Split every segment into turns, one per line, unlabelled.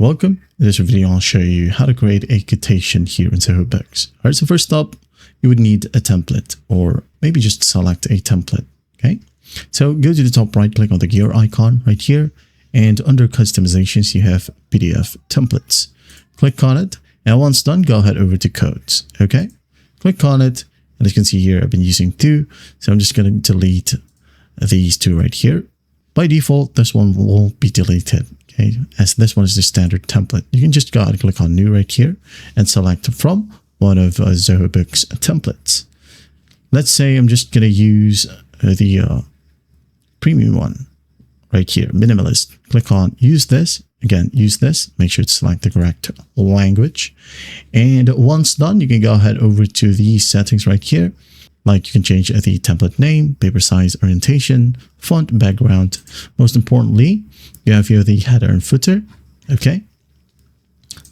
Welcome. In this video, I'll show you how to create a quotation here in Zoho Books. All right, so first up, you would need a template, or maybe just select a template. Okay, so go to the top right, click on the gear icon right here, and under customizations, you have PDF templates. Click on it, and once done, go ahead over to codes. Okay, click on it, and as you can see here, I've been using two, so I'm just going to delete these two right here. By default, this one will be deleted. Okay, as this one is the standard template. You can just go ahead and click on new right here and select from one of Zoho Books templates. Let's say I'm just going to use the premium one right here, minimalist. Click on use this. Again, use this. Make sure to select the correct language. And once done, you can go ahead over to the settings right here. Like you can change the template name, paper size, orientation, font, background. Most importantly, you have here the header and footer. Okay.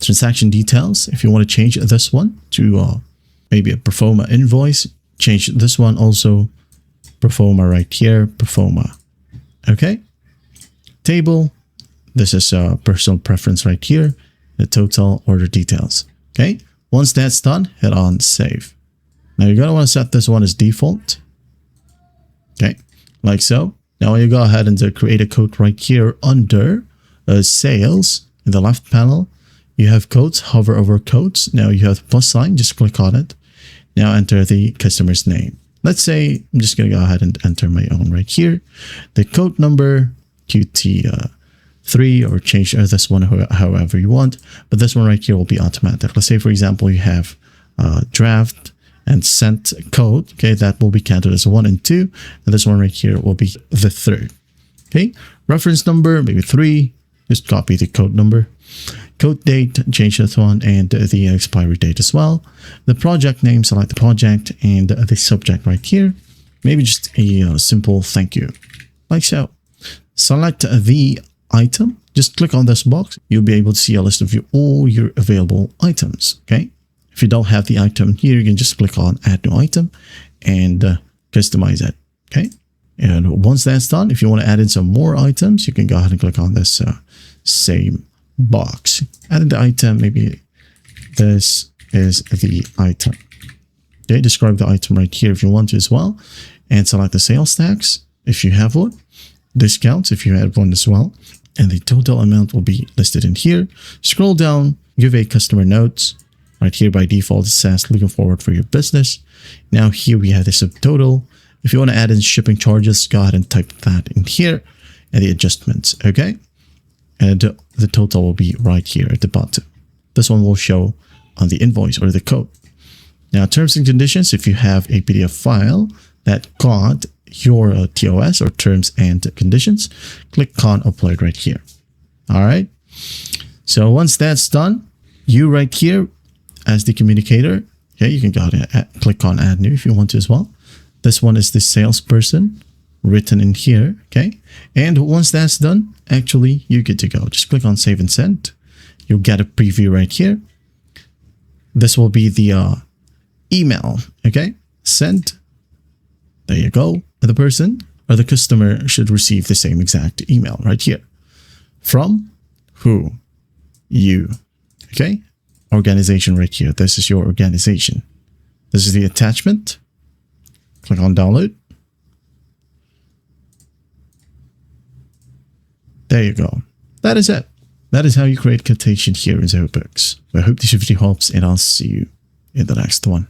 Transaction details. If you want to change this one to maybe a Performa invoice, change this one also. Performa right here, Performa. Okay. Table. This is a personal preference right here. The total order details. Okay. Once that's done, hit on save. Now you're going to want to set this one as default. Okay, like so. Now you go ahead and create a code right here under sales in the left panel. You have codes, hover over codes. Now you have the plus sign, just click on it. Now enter the customer's name. Let's say I'm just going to go ahead and enter my own right here. The code number, QT3, or change this one however you want. But this one right here will be automatic. Let's say, for example, you have draft and sent code. Okay, that will be counted as 1 and 2. And this one right here will be the third. Okay, reference number, maybe 3. Just copy the code number. Code date, change this one, and the expiry date as well. The project name, select the project, and the subject right here. Maybe just a simple thank you, like so. Select the item. Just click on this box. You'll be able to see a list of all your available items. Okay. If you don't have the item here, you can just click on add new item and customize it. Okay. And once that's done, if you want to add in some more items, you can go ahead and click on this same box. Add in the item. Maybe this is the item. Okay. Describe the item right here if you want to as well. And select the sales tax if you have one. Discounts if you have one as well. And the total amount will be listed in here. Scroll down, give a customer notes. Right here by default, it says looking forward for your business. Now here we have the subtotal. If you want to add in shipping charges, go ahead and type that in here and the adjustments. Okay. And the total will be right here at the bottom. This one will show on the invoice or the code. Now, terms and conditions, if you have a PDF file that got your TOS or terms and conditions, click on upload right here. All right. So once that's done, you right here, as the communicator, okay, you can go ahead and click on add new if you want to as well. This one is the salesperson written in here. Okay. And once that's done, actually you're good to go. Just click on save and send. You'll get a preview right here. This will be the email. Okay. Send. There you go. The person or the customer should receive the same exact email right here. From who? You. Okay. Organization right here. This is your organization. This is the attachment. Click on download. There you go. That is it. That is how you create quotation here in Zoho Books. I hope this video helps, and I'll see you in the next one.